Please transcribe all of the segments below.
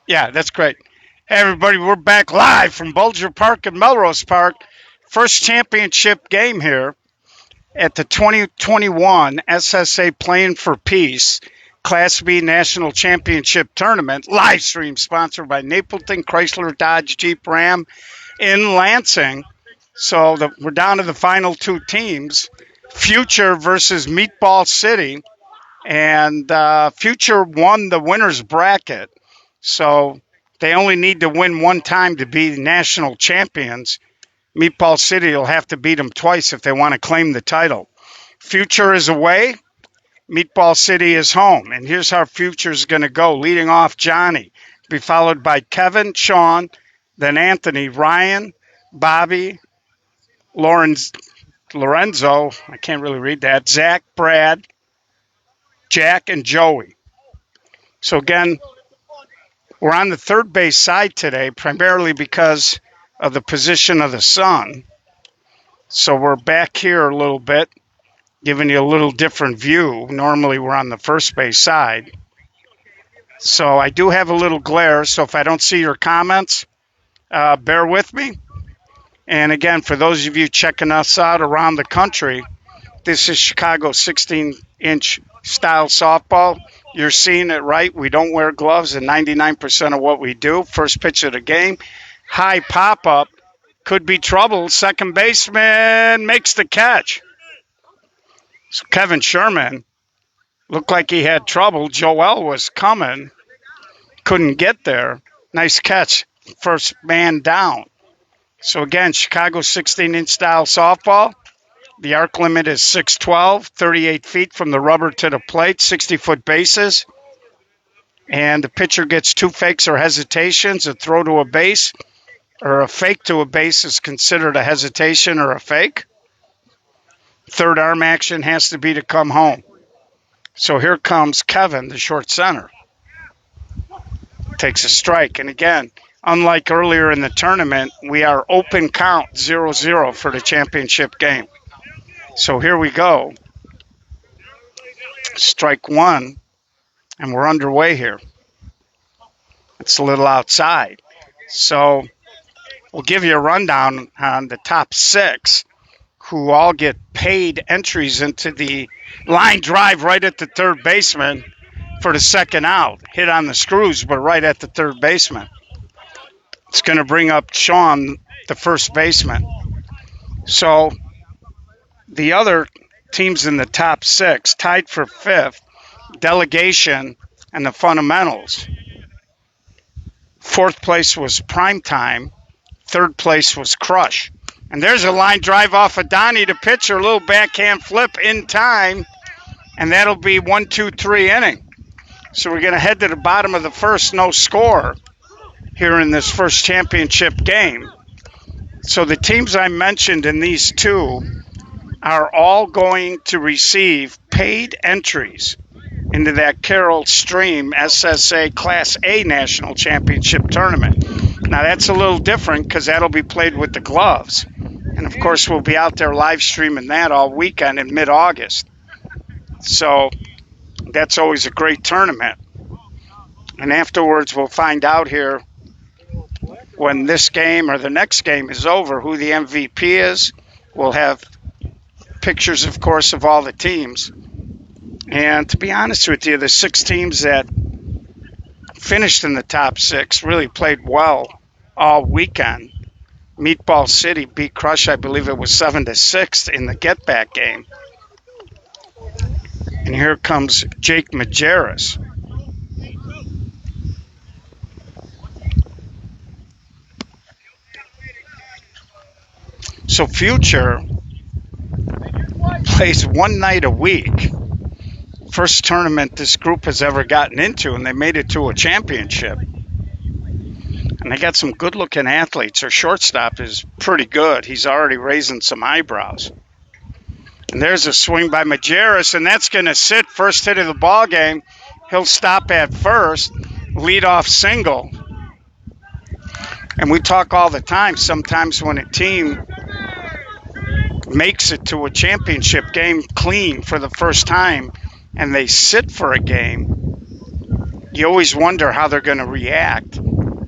Yeah, that's great. Hey, everybody, we're back live from Bulger Park and Melrose Park. First championship game here at the 2021 SSA Playing for Peace Class B National Championship Tournament, live stream sponsored by Napleton Chrysler Dodge Jeep Ram in Lansing. So we're down to the final two teams, Future versus Meatball City. And Future won the winner's bracket. So they only need to win one time to be national champions. Meatball City will have to beat them twice if they want to claim the title. Future is away. Meatball City is home. And here's how Future is going to go. Leading off, Johnny, be followed by Kevin, Sean, then Anthony, Ryan, Bobby, Lorenzo, I can't really read that, Zach, Brad, Jack, and Joey. So again, we're on the third base side today, primarily because of the position of the sun. So we're back here a little bit, giving you a little different view. Normally we're on the first base side. So I do have a little glare, so if I don't see your comments, bear with me. And again, for those of you checking us out around the country, this is Chicago 16-inch style softball. You're seeing it right. We don't wear gloves in 99% of what we do. First pitch of the game, high pop-up, could be trouble. Second baseman makes the catch. So Kevin Sherman looked like he had trouble. Joel was coming, couldn't get there. Nice catch, first man down. So again, Chicago 16-inch style softball. The arc limit is 6'12", 38 feet from the rubber to the plate, 60-foot bases. And the pitcher gets two fakes or hesitations. A throw to a base or a fake to a base is considered a hesitation or a fake. Third arm action has to be to come home. So here comes Kevin, the short center. Takes a strike. And again, unlike earlier in the tournament, we are open count 0-0 for the championship game. So here we go. Strike one, and we're underway here. It's a little outside. So we'll give you a rundown on the top six who all get paid entries into the line drive right at the third baseman for the second out. Hit on the screws, but right at the third baseman. It's going to bring up Sean, the first baseman. So the other teams in the top six tied for fifth, Delegation and the Fundamentals. Fourth place was Primetime. Third place was Crush. And there's a line drive off of Donnie, the pitcher, a little backhand flip in time, and that'll be 1-2-3 inning. So we're going to head to the bottom of the first, no score here in this first championship game. So the teams I mentioned in these two are all going to receive paid entries into that Carroll Stream SSA Class A National Championship Tournament. Now that's a little different because that'll be played with the gloves. And of course we'll be out there live streaming that all weekend in mid-August. So that's always a great tournament. And afterwards we'll find out here when this game or the next game is over who the MVP is. We'll have pictures, of course, of all the teams. And to be honest with you, the six teams that finished in the top six really played well all weekend. Meatball City beat Crush, I believe it was 7-6 in the get-back game. And here comes Jake Majerus. So Future plays one night a week. First tournament this group has ever gotten into, and they made it to a championship. And they got some good-looking athletes. Their shortstop is pretty good. He's already raising some eyebrows. And there's a swing by Majerus, and that's going to sit first hit of the ball game. He'll stop at first, lead-off single. And we talk all the time, sometimes when a team makes it to a championship game clean for the first time and they sit for a game, you always wonder how they're going to react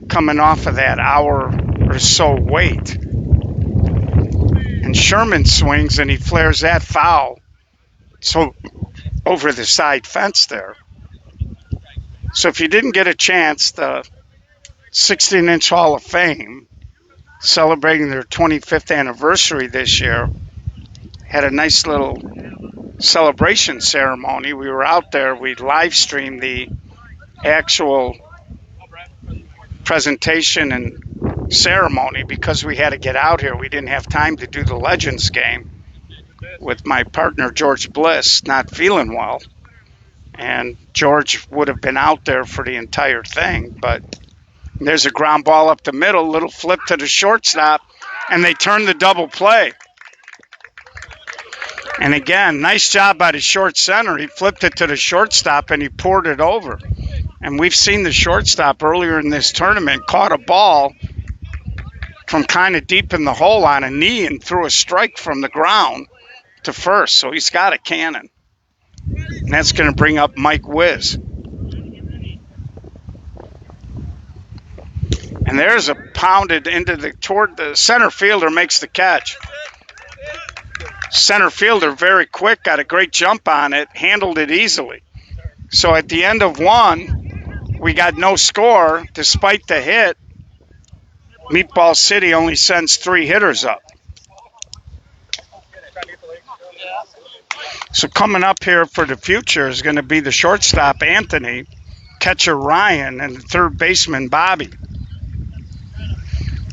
coming off of that hour or so wait. And Sherman swings and he flares that foul. So over the side fence there. So if you didn't get a chance, the 16-inch Hall of Fame, celebrating their 25th anniversary this year, had a nice little celebration ceremony. We were out there. We live streamed the actual presentation and ceremony because we had to get out here. We didn't have time to do the Legends game with my partner George Bliss not feeling well, and George would have been out there for the entire thing. But there's a ground ball up the middle, little flip to the shortstop, and they turn the double play. And again, nice job by the short center. He flipped it to the shortstop and he poured it over. And we've seen the shortstop earlier in this tournament caught a ball from kind of deep in the hole on a knee and threw a strike from the ground to first. So he's got a cannon. And that's going to bring up Mike Wiz. And there's a pounded toward the center fielder, makes the catch. Center fielder, very quick, got a great jump on it, handled it easily. So at the end of one, we got no score. Despite the hit, Meatball City only sends 3 hitters up. So coming up here for the future is going to be the shortstop, Anthony, catcher Ryan, and the third baseman, Bobby.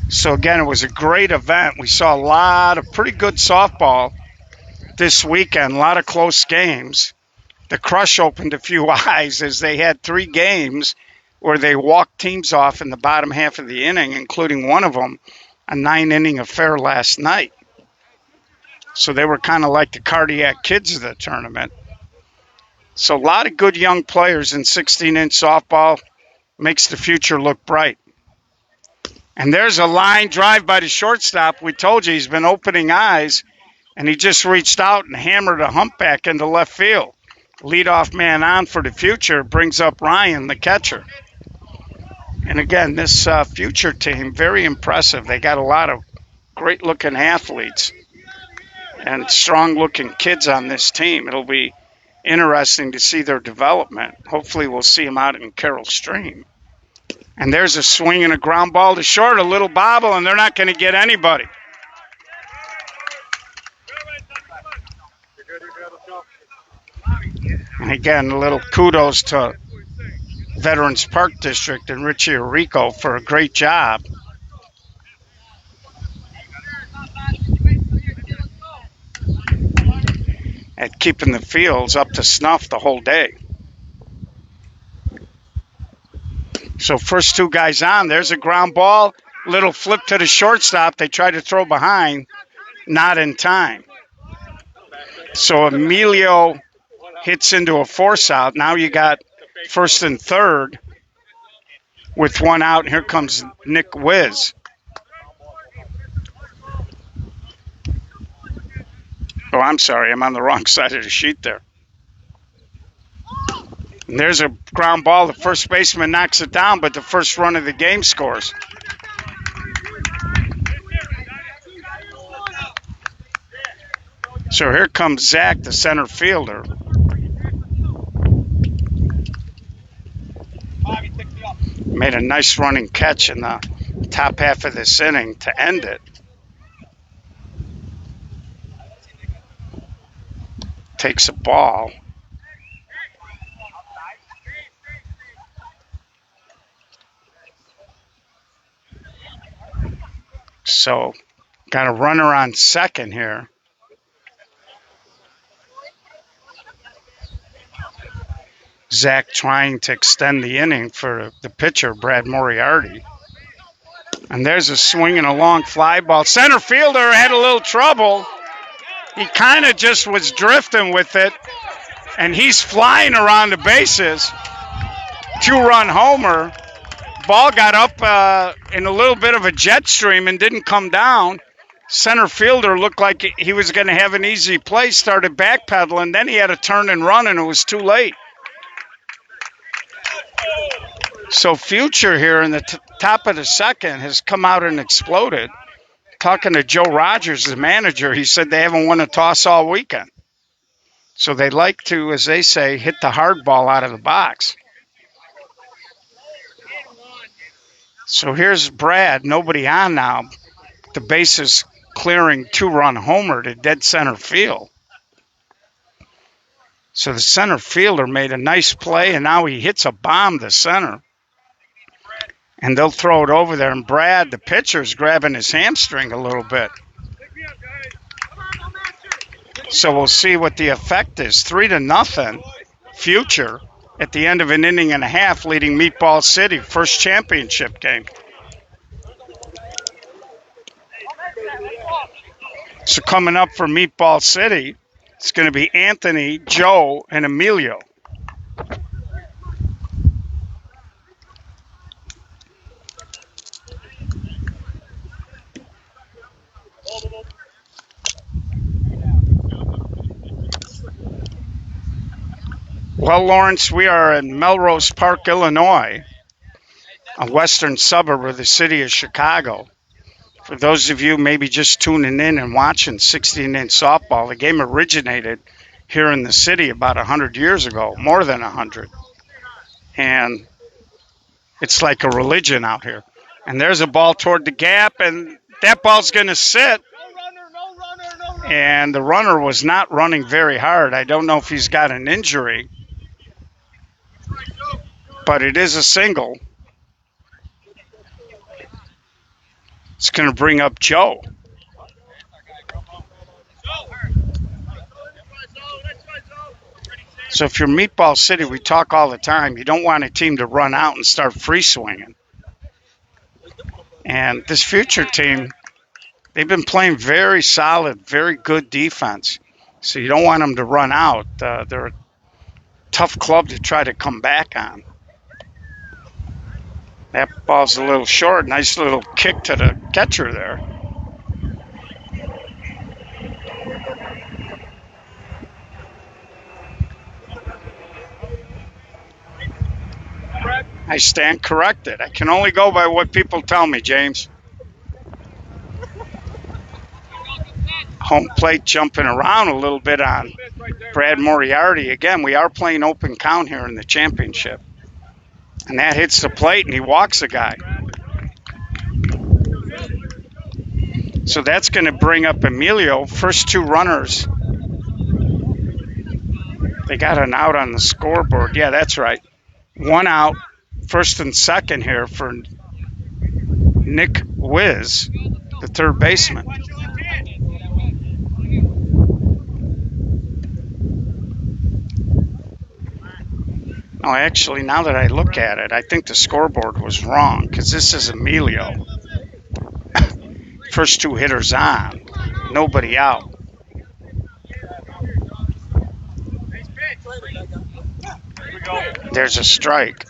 So again, it was a great event. We saw a lot of pretty good softball this weekend, a lot of close games. The Crush opened a few eyes as they had 3 games where they walked teams off in the bottom half of the inning, including one of them, a 9-inning affair last night. So they were kind of like the cardiac kids of the tournament. So a lot of good young players in 16-inch softball, makes the future look bright. And there's a line drive by the shortstop. We told you he's been opening eyes, and he just reached out and hammered a humpback into left field. Leadoff man on for the future, brings up Ryan, the catcher. And again, this future team, very impressive. They got a lot of great-looking athletes and strong-looking kids on this team. It'll be interesting to see their development. Hopefully we'll see them out in Carroll Stream. And there's a swing and a ground ball to short, a little bobble, and they're not going to get anybody. And again, a little kudos to Veterans Park District and Richie Arico for a great job. At keeping the fields up to snuff the whole day. So first 2 guys on, there's a ground ball, little flip to the shortstop. They try to throw behind, not in time. So Emilio hits into a force out. Now you got first and third with 1 out. Here comes Nick Wiz. Oh, I'm sorry. I'm on the wrong side of the sheet there. And there's a ground ball. The first baseman knocks it down, but the first run of the game scores. So here comes Zach, the center fielder. Made a nice running catch in the top half of this inning to end it. Takes a ball. So got a runner on second here. Zach trying to extend the inning for the pitcher, Brad Moriarty. And there's a swing and a long fly ball. Center fielder had a little trouble. He kind of just was drifting with it, and he's flying around the bases. 2-run homer. Ball got up in a little bit of a jet stream and didn't come down. Center fielder looked like he was going to have an easy play, started backpedaling, then he had to turn and run, and it was too late. So Future here in the top of the second has come out and exploded. Talking to Joe Rogers, the manager, he said they haven't won a toss all weekend. So they like to, as they say, hit the hard ball out of the box. So here's Brad, nobody on now. The bases clearing 2-run homer to dead center field. So the center fielder made a nice play, and now he hits a bomb to center. And they'll throw it over there, and Brad, the pitcher's grabbing his hamstring a little bit. So we'll see what the effect is. 3-0, Future at the end of an inning and a half, leading Meatball City, first championship game. So coming up for Meatball City, it's going to be Anthony, Joe, and Emilio. Well, Lawrence, we are in Melrose Park, Illinois, a western suburb of the city of Chicago. For those of you maybe just tuning in and watching 16-inch softball, the game originated here in the city about 100 years ago, more than 100. And it's like a religion out here. And there's a ball toward the gap, and that ball's going to sit. And the runner was not running very hard. I don't know if he's got an injury, but it is a single. It's going to bring up Joe. So if you're Meatball City, we talk all the time. You don't want a team to run out and start free swinging. And this Future team, they've been playing very solid, very good defense. So you don't want them to run out. They're a tough club to try to come back on. That ball's a little short. Nice little kick to the catcher there. I stand corrected. I can only go by what people tell me, James. Home plate jumping around a little bit on Brad Moriarty. Again, we are playing open count here in the championship. And that hits the plate, and he walks a guy. So that's going to bring up Emilio. First two runners. They got an out on the scoreboard. Yeah, that's right. One out, first and second here for Nick Wiz, the third baseman. No, actually, now that I look at it, I think the scoreboard was wrong because this is Emilio. First two hitters on, nobody out. There's a strike.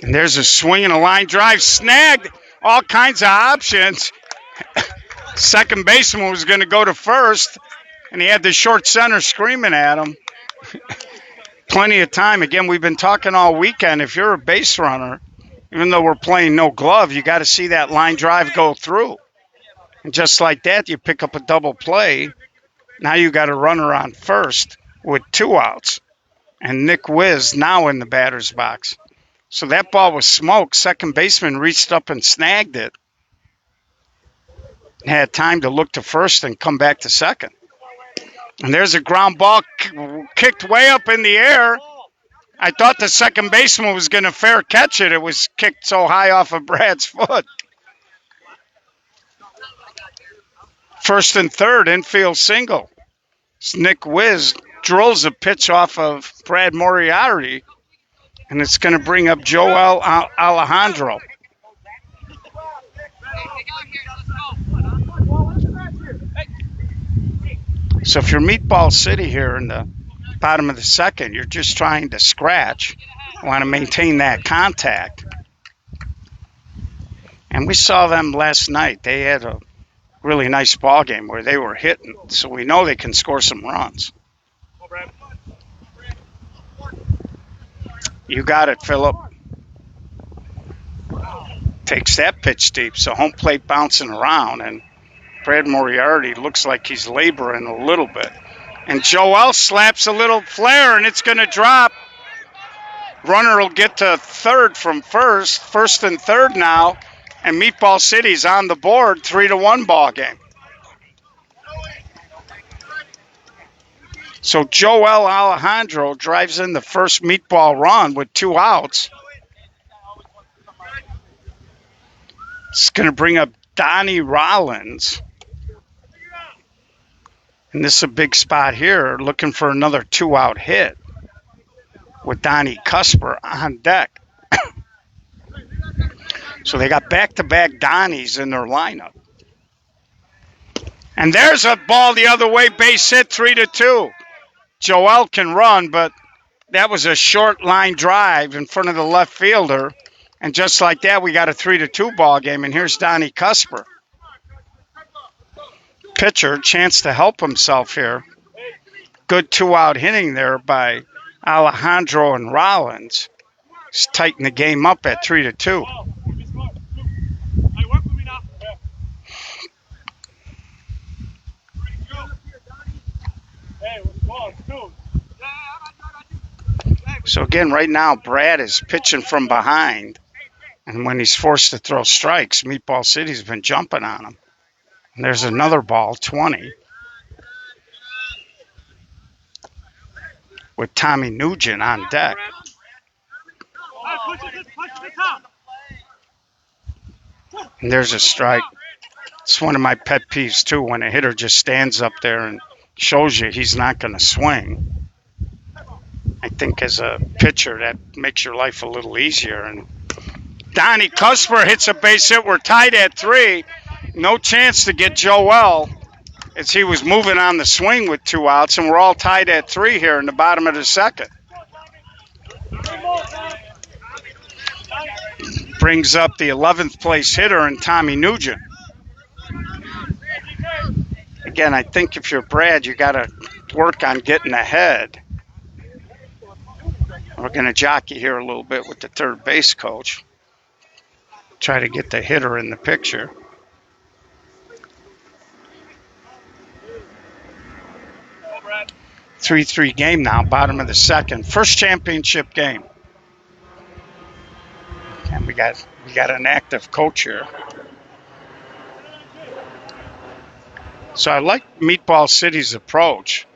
And there's a swing and a line drive, snagged, all kinds of options. Second baseman was going to go to first, and he had the short center screaming at him. Plenty of time. Again, we've been talking all weekend. If you're a base runner, even though we're playing no glove, you got to see that line drive go through. And just like that, you pick up a double play. Now you got a runner on first with two outs. And Nick Wiz now in the batter's box. So that ball was smoked. Second baseman reached up and snagged it. Had time to look to first and come back to second. And there's a ground ball kicked way up in the air. I thought the second baseman was going to fair catch it. It was kicked so high off of Brad's foot. First and third, infield single. Nick Wiz drills a pitch off of Brad Moriarty, and it's going to bring up Joel Alejandro. So if you're Meatball City here in the bottom of the second, you're just trying to scratch. You want to maintain that contact. And we saw them last night. They had a really nice ball game where they were hitting, so we know they can score some runs. You got it, Phillip. Takes that pitch deep, so home plate bouncing around, and Brad Moriarty looks like he's laboring a little bit. And Joel slaps a little flare, and it's going to drop. Runner will get to third from first and third now, and Meatball City's on the board, 3-1 ball game. So Joel Alejandro drives in the first Meatball run with 2 outs. It's going to bring up Donnie Rollins. And this is a big spot here, looking for another 2-out hit with Donnie Cusper on deck. So they got back-to-back Donnies in their lineup. And there's a ball the other way, base hit, 3-2. Joel can run, but that was a short line drive in front of the left fielder. And just like that, we got a 3-2 ball game. And here's Donnie Cusper. Pitcher, chance to help himself here. Good 2-out hitting there by Alejandro and Rollins. He's tightened the game up at 3-2. So again, right now, Brad is pitching from behind. And when he's forced to throw strikes, Meatball City's been jumping on him. And there's another ball, 20. With Tommy Nugent on deck. And there's a strike. It's one of my pet peeves, too, when a hitter just stands up there and shows you he's not going to swing. I think as a pitcher, that makes your life a little easier. And Donnie Cusper hits a base hit. We're tied at 3. No chance to get Joel as he was moving on the swing with 2 outs, and we're all tied at 3 here in the bottom of the second. Brings up the 11th place hitter in Tommy Nugent. Again, I think if you're Brad, you got to work on getting ahead. We're going to jockey here a little bit with the third base coach. Try to get the hitter in the picture. 3-3 game now, bottom of the second. First championship game. And we got an active coach here. So I like Meatball City's approach.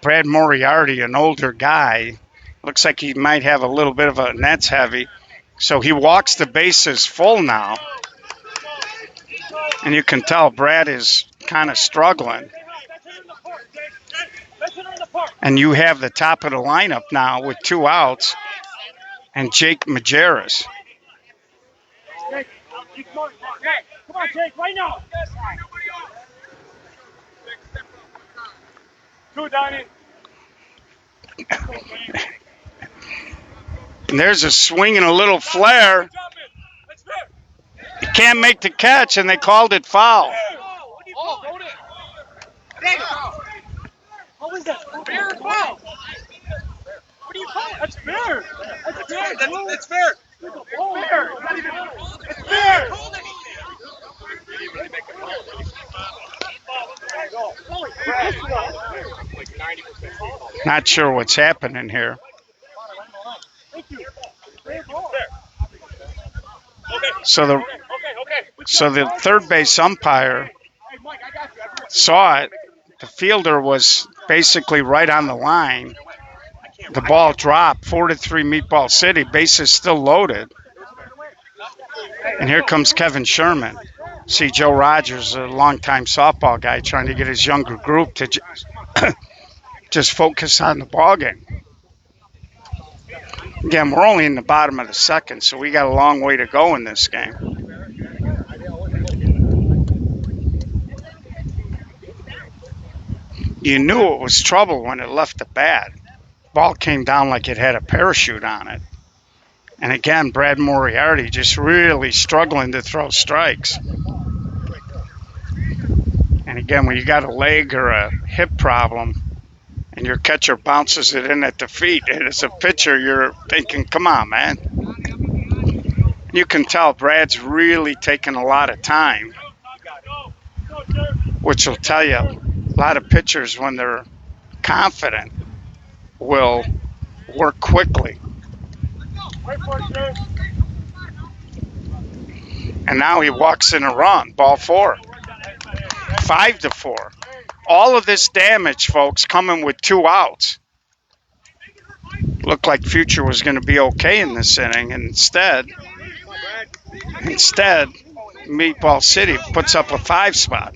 Brad Moriarty, an older guy, looks like he might have a little bit of a Nets heavy. So he walks the bases full now. And you can tell Brad is kind of struggling. And you have the top of the lineup now with 2 outs and Jake Majerus. Come on, Jake, right now. 2, Donnie. And there's a swing and a little flare. He can't make the catch, and they called it foul. What was that? Fair foul. What do you call it? That's fair. That's fair. That's fair. It's fair. Not sure what's happening here. So the third base umpire saw it. The fielder was basically right on the line. The ball dropped, 4-3 Meatball City. Bases still loaded. And here comes Kevin Sherman. See, Joe Rogers, a longtime softball guy, trying to get his younger group to just focus on the ball game. Again, we're only in the bottom of the second, so we got a long way to go in this game. You knew it was trouble when it left the bat. Ball came down like it had a parachute on it. And again, Brad Moriarty just really struggling to throw strikes. And again, when you got a leg or a hip problem and your catcher bounces it in at the feet. And as a pitcher, you're thinking, come on, man. You can tell Brad's really taking a lot of time, which will tell you a lot of pitchers, when they're confident, will work quickly. And now he walks in a run, ball 4, 5-4. All of this damage, folks, coming with 2 outs. Looked like Future was going to be okay in this inning, and instead, Meatball City puts up a 5 spot.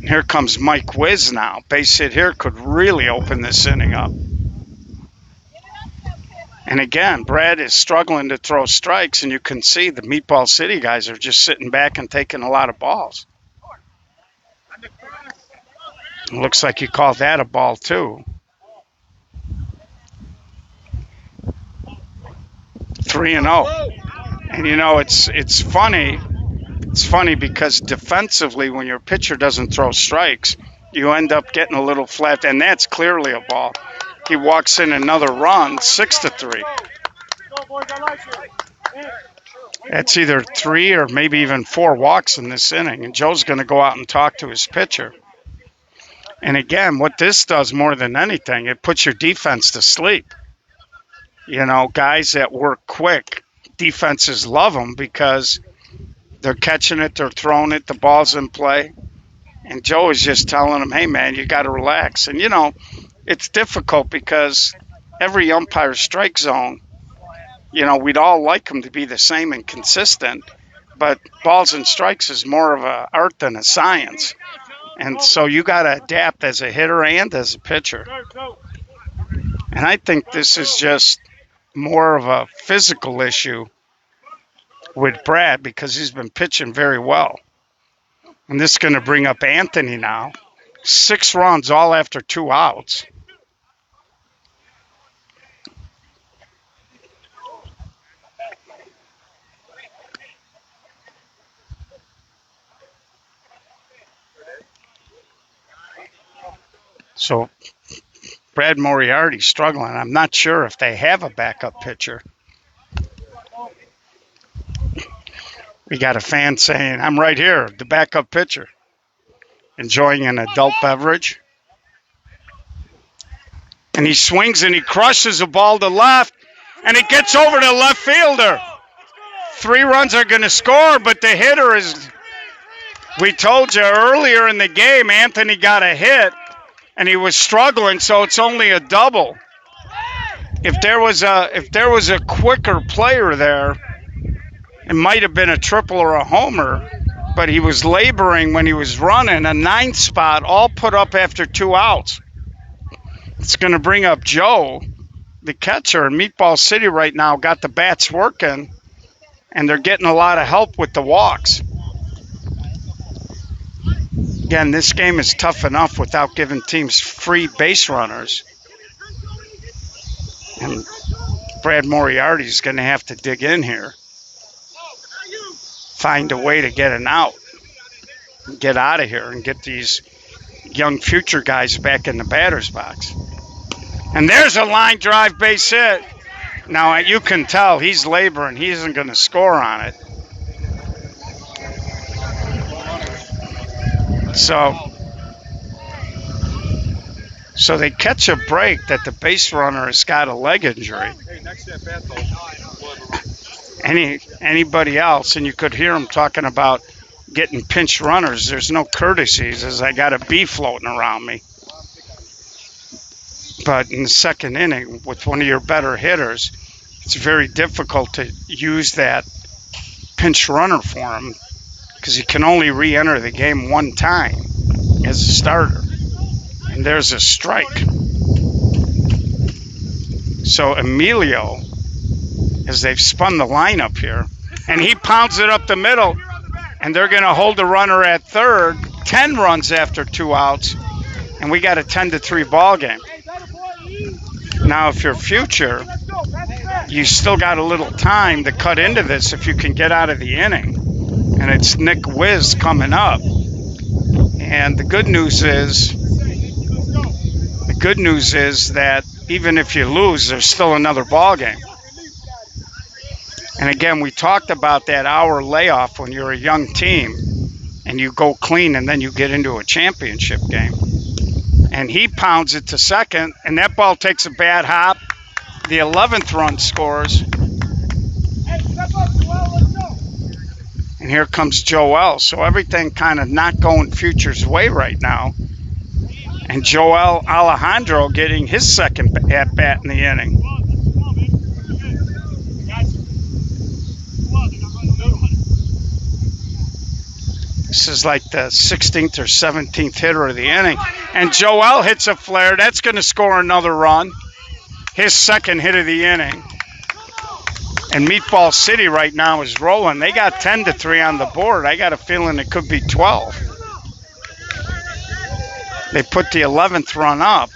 Here comes Mike Wiz now. Base hit here could really open this inning up. And again, Brad is struggling to throw strikes, and you can see the Meatball City guys are just sitting back and taking a lot of balls. It looks like he called that a ball too. 3-0. And you know, it's funny. It's funny because defensively, when your pitcher doesn't throw strikes, you end up getting a little flat, and that's clearly a ball. He walks in another run, 6-3. That's either 3 or maybe even 4 walks in this inning, and Joe's going to go out and talk to his pitcher. And again, what this does more than anything, it puts your defense to sleep. You know, guys that work quick, defenses love them because they're catching it, they're throwing it, the ball's in play. And Joe is just telling them, hey, man, you got to relax. And, you know, it's difficult because every umpire's strike zone, you know, we'd all like them to be the same and consistent, but balls and strikes is more of an art than a science. And so you got to adapt as a hitter and as a pitcher. And I think this is just more of a physical issue with Brad because he's been pitching very well. And this is going to bring up Anthony now. 6 runs all after 2 outs. So Brad Moriarty's struggling. I'm not sure if they have a backup pitcher. We got a fan saying, I'm right here, the backup pitcher, enjoying an adult beverage. And he swings and he crushes a ball to left, and it gets over to left fielder. 3 runs are going to score, but the hitter is, we told you earlier in the game, Anthony got a hit, and he was struggling, so it's only a double. If there was a quicker player there, it might have been a triple or a homer, but he was laboring when he was running. A 9 spot, all put up after 2 outs. It's going to bring up Joe, the catcher. And Meatball City right now got the bats working, and they're getting a lot of help with the walks. Again, this game is tough enough without giving teams free base runners. And Brad Moriarty's going to have to dig in here. Find a way to get an out. Get out of here and get these young future guys back in the batter's box. And there's a line drive base hit. Now, you can tell he's laboring. He isn't going to score on it. So they catch a break that the base runner has got a leg injury. Anybody else, and you could hear him talking about getting pinch runners. There's no courtesies, as I got a bee floating around me. But in the second inning, with one of your better hitters, it's very difficult to use that pinch runner for him because he can only re-enter the game 1 time as a starter. And there's a strike. So Emilio, as they've spun the lineup here, and he pounds it up the middle, and they're going to hold the runner at third, 10 runs after 2 outs, and we got a 10-3 ball game. Now, if you're future, you still got a little time to cut into this if you can get out of the inning. And it's Nick Wiz coming up. And the good news is good news is that even if you lose, there's still another ball game. And again, we talked about that hour layoff when you're a young team and you go clean and then you get into a championship game. And he pounds it to second, and that ball takes a bad hop. The 11th run scores. And here comes Joel. So everything kind of not going Future's way right now. And Joel Alejandro getting his second at-bat in the inning. This is like the 16th or 17th hitter of the inning. And Joel hits a flare. That's going to score another run. His second hit of the inning. And Meatball City right now is rolling. They got 10-3 on the board. I got a feeling it could be 12. They put the 11th run up.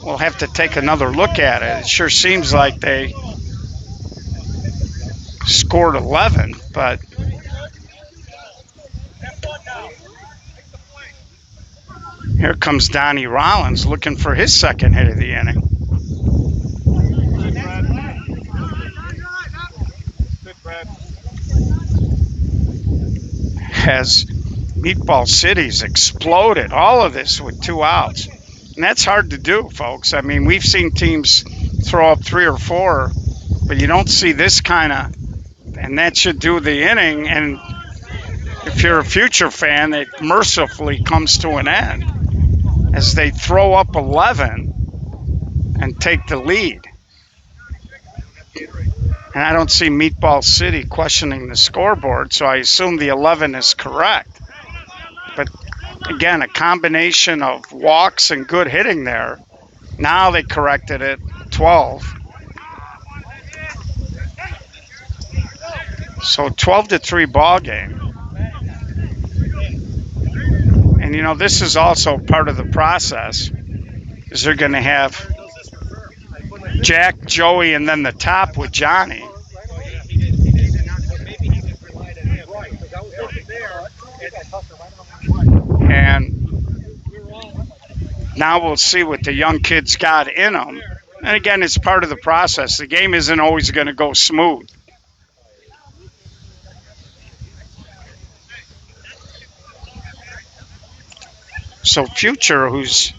We'll have to take another look at it. It sure seems like they scored 11, but here comes Donnie Rollins looking for his second hit of the inning. As Meatball City's exploded all of this with 2 outs. And that's hard to do, folks. I mean, we've seen teams throw up 3 or 4, but you don't see this kind of, and that should do the inning. And if you're a Future fan, it mercifully comes to an end as they throw up 11 and take the lead. And I don't see Meatball City questioning the scoreboard, so I assume the 11 is correct. But again, a combination of walks and good hitting there. Now they corrected it, 12. So 12-3 ball game. And you know, this is also part of the process, is they're going to have Jack, Joey, and then the top with Johnny. And now we'll see what the young kids got in them. And again, it's part of the process. The game isn't always going to go smooth. So Future, who's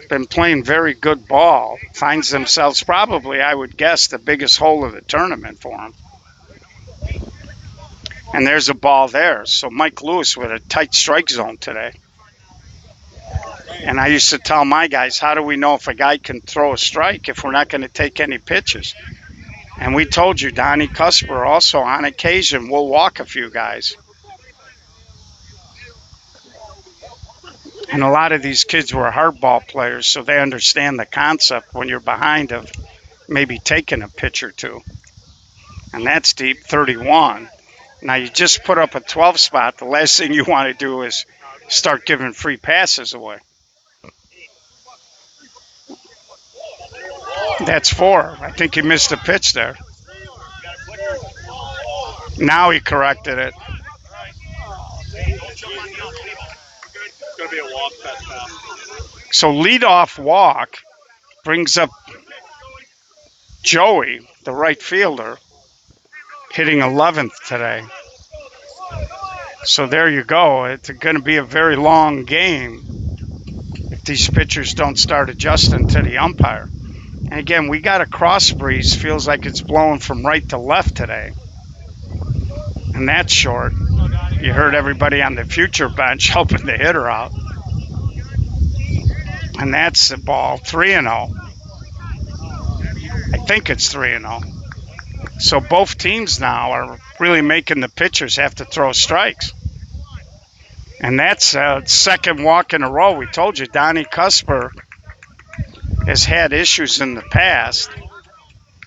been playing very good ball, finds themselves probably, I would guess, the biggest hole of the tournament for them. And there's a ball there. So Mike Lewis with a tight strike zone today. And I used to tell my guys, how do we know if a guy can throw a strike if we're not going to take any pitches? And we told you, Donnie Cusper also, on occasion, will walk a few guys. And a lot of these kids were hardball players, so they understand the concept when you're behind of maybe taking a pitch or two. And that's deep, 31. Now, you just put up a 12 spot. The last thing you want to do is start giving free passes away. That's 4. I think he missed a pitch there. Now he corrected it. So leadoff walk brings up Joey, the right fielder, hitting 11th today. So there you go. It's going to be a very long game if these pitchers don't start adjusting to the umpire. And again, we got a cross breeze. Feels like it's blowing from right to left today. And that's short. You heard everybody on the Future bench helping the hitter out. And that's the ball, 3-0. I think it's 3-0. So both teams now are really making the pitchers have to throw strikes. And that's a second walk in a row. We told you, Donnie Cusper has had issues in the past.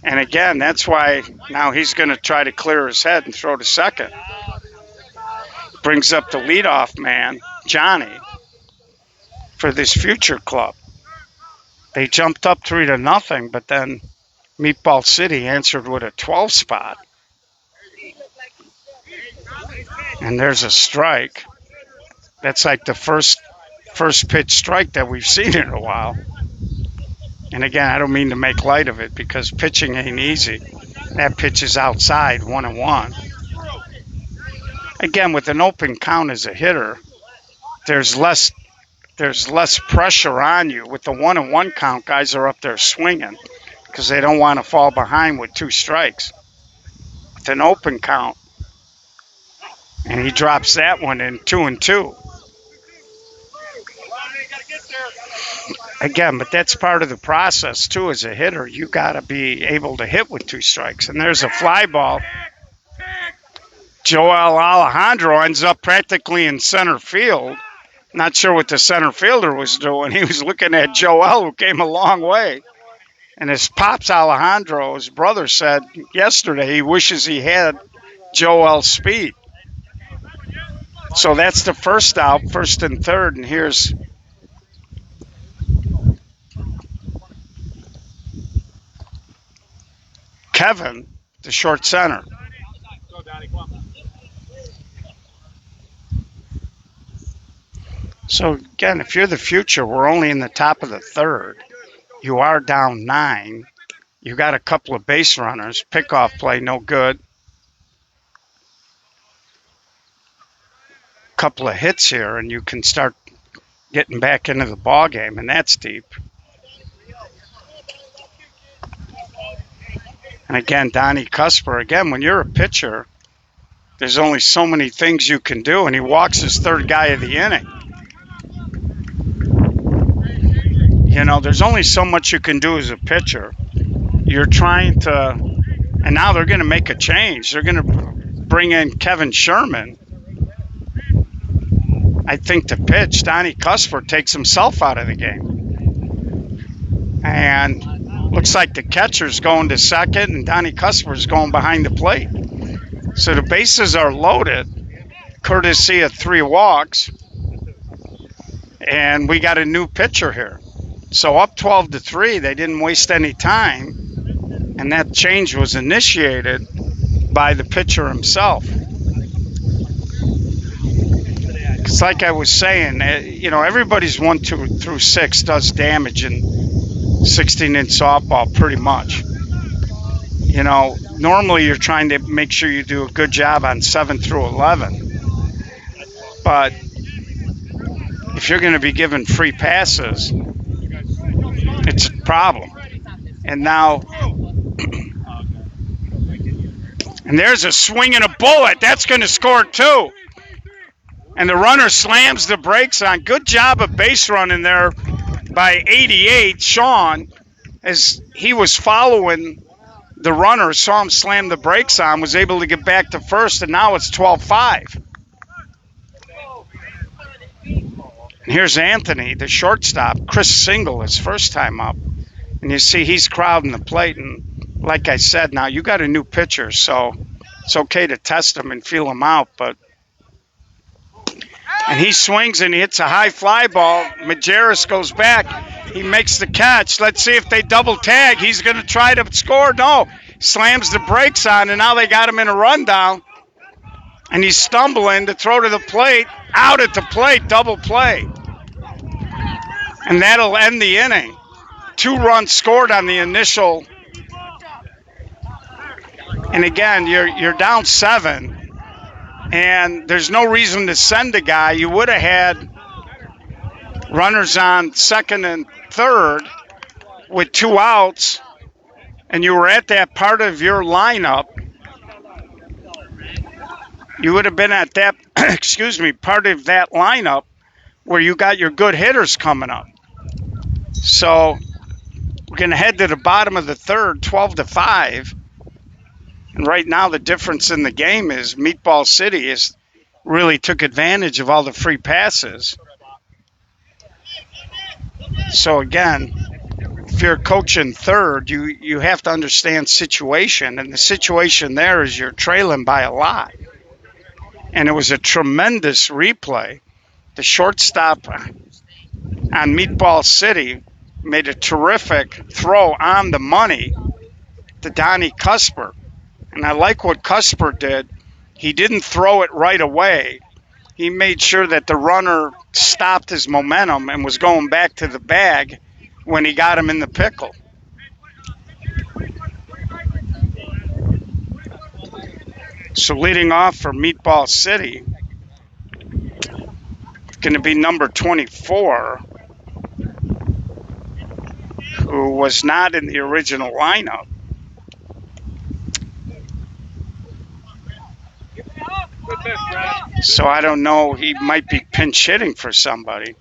And again, that's why now he's going to try to clear his head and throw to second. Brings up the leadoff man, Johnny, for this Future club. They jumped up 3-0, but then Meatball City answered with a 12 spot. And there's a strike. That's like the first pitch strike that we've seen in a while. And again, I don't mean to make light of it because pitching ain't easy. That pitch is outside, 1-1. Again, with an open count as a hitter, there's less pressure on you. With the 1-1 count, guys are up there swinging because they don't want to fall behind with 2 strikes. With an open count, and he drops that one in 2-2. Again, but that's part of the process too. As a hitter, you got to be able to hit with 2 strikes. And there's a fly ball. Joel Alejandro ends up practically in center field. Not sure what the center fielder was doing. He was looking at Joel, who came a long way. And his pops Alejandro, his brother, said yesterday he wishes he had Joel's speed. So that's the first out, 1st and 3rd, and here's Kevin, the short center. So again, if you're the future, we're only in the top of the 3rd. You are down 9. You got a couple of base runners. Pickoff play, no good. Couple of hits here, and you can start getting back into the ball game, and that's deep. And again, Donnie Cusper, again, when you're a pitcher, there's only so many things you can do, and he walks his 3rd guy of the inning. You know, there's only so much you can do as a pitcher. You're trying to, and now they're going to make a change. They're going to bring in Kevin Sherman. I think to pitch, Donnie Cusper takes himself out of the game. And looks like the catcher's going to second and Donnie Cusper's going behind the plate. So the bases are loaded, courtesy of 3 walks. And we got a new pitcher here. So up 12-3, they didn't waste any time. And that change was initiated by the pitcher himself. It's like I was saying, you know, everybody's 1, 2 through 6 does damage in 16-inch softball pretty much. You know, normally you're trying to make sure you do a good job on 7 through 11. But if you're going to be given free passes, it's a problem. And now, and there's a swing and a bullet. That's going to score 2. And the runner slams the brakes on. Good job of base running there by 88, Sean, as he was following the runner, saw him slam the brakes on, was able to get back to first, and now it's 12-5. And here's Anthony, the shortstop, Chris Single, his first time up. And you see he's crowding the plate. And like I said, now you got a new pitcher, so it's okay to test him and feel him out, but and he swings and he hits a high fly ball. Majerus goes back. He makes the catch. Let's see if they double tag. He's going to try to score. No. Slams the brakes on, and now they got him in a rundown. And he's stumbling to throw to the plate. Out at the plate. Double play. And that'll end the inning. 2 runs scored on the initial. And again, you're down 7. And there's no reason to send a guy. You would have had runners on 2nd and 3rd with 2 outs, and you were at that part of your lineup. You would have been at that, part of that lineup where you got your good hitters coming up. So we're going to head to the bottom of the 3rd, 12-5. And right now, the difference in the game is Meatball City really took advantage of all the free passes. So again, if you're coaching 3rd, you have to understand situation. And the situation there is you're trailing by a lot. And it was a tremendous replay. The shortstop on Meatball City made a terrific throw on the money to Donnie Cusper. And I like what Cusper did. He didn't throw it right away. He made sure that the runner stopped his momentum and was going back to the bag when he got him in the pickle. So leading off for Meatball City, going to be number 24, who was not in the original lineup. So I don't know, he might be pinch hitting for somebody.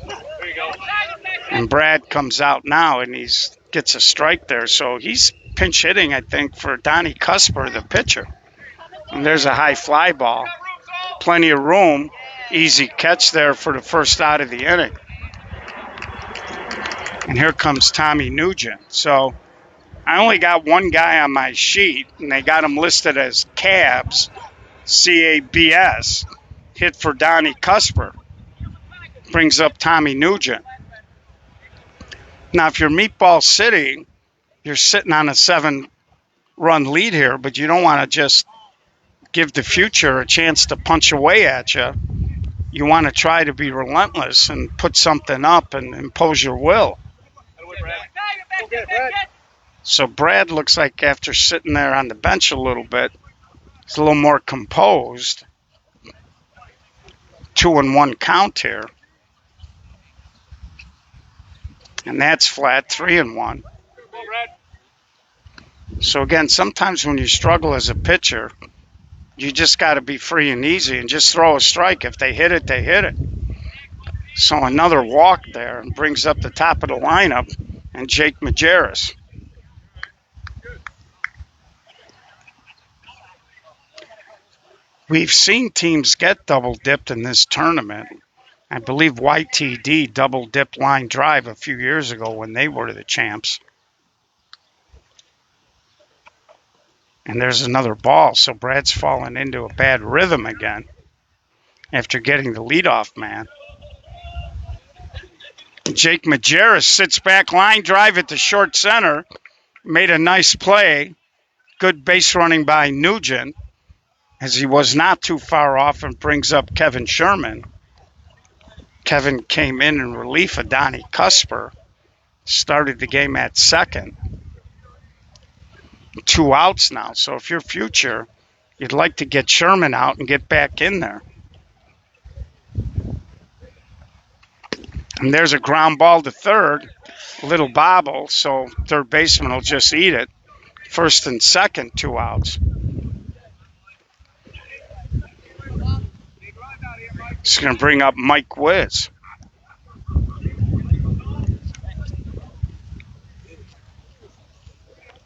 There you go. And Brad comes out now and gets a strike there. So he's pinch hitting, I think, for Donnie Cusper, the pitcher. And there's a high fly ball. Plenty of room. Easy catch there for the first out of the inning. And here comes Tommy Nugent. So I only got one guy on my sheet, and they got him listed as Cabs, C-A-B-S, hit for Donnie Cusper. Brings up Tommy Nugent. Now, if you're Meatball City, you're sitting on a 7-run lead here, but you don't want to just give the future a chance to punch away at you. You want to try to be relentless and put something up and impose your will. So Brad looks like after sitting there on the bench a little bit, he's a little more composed. 2-1 count here. And that's flat, 3-1. So again, sometimes when you struggle as a pitcher, you just got to be free and easy and just throw a strike. If they hit it, they hit it. So another walk there and brings up the top of the lineup and Jake Majerus. We've seen teams get double dipped in this tournament. I believe YTD double dipped line drive a few years ago when they were the champs. And there's another ball, so Brad's fallen into a bad rhythm again after getting the leadoff man. Jake Majerus sits back, line drive at the short center, made a nice play. Good base running by Nugent, as he was not too far off, and brings up Kevin Sherman. Kevin came in relief of Donnie Cusper, started the game at second. 2 outs now, so if you're future, you'd like to get Sherman out and get back in there. And there's a ground ball to third, a little bobble, so third baseman will just eat it. First and second, 2 outs. It's going to bring up Mike Wiz.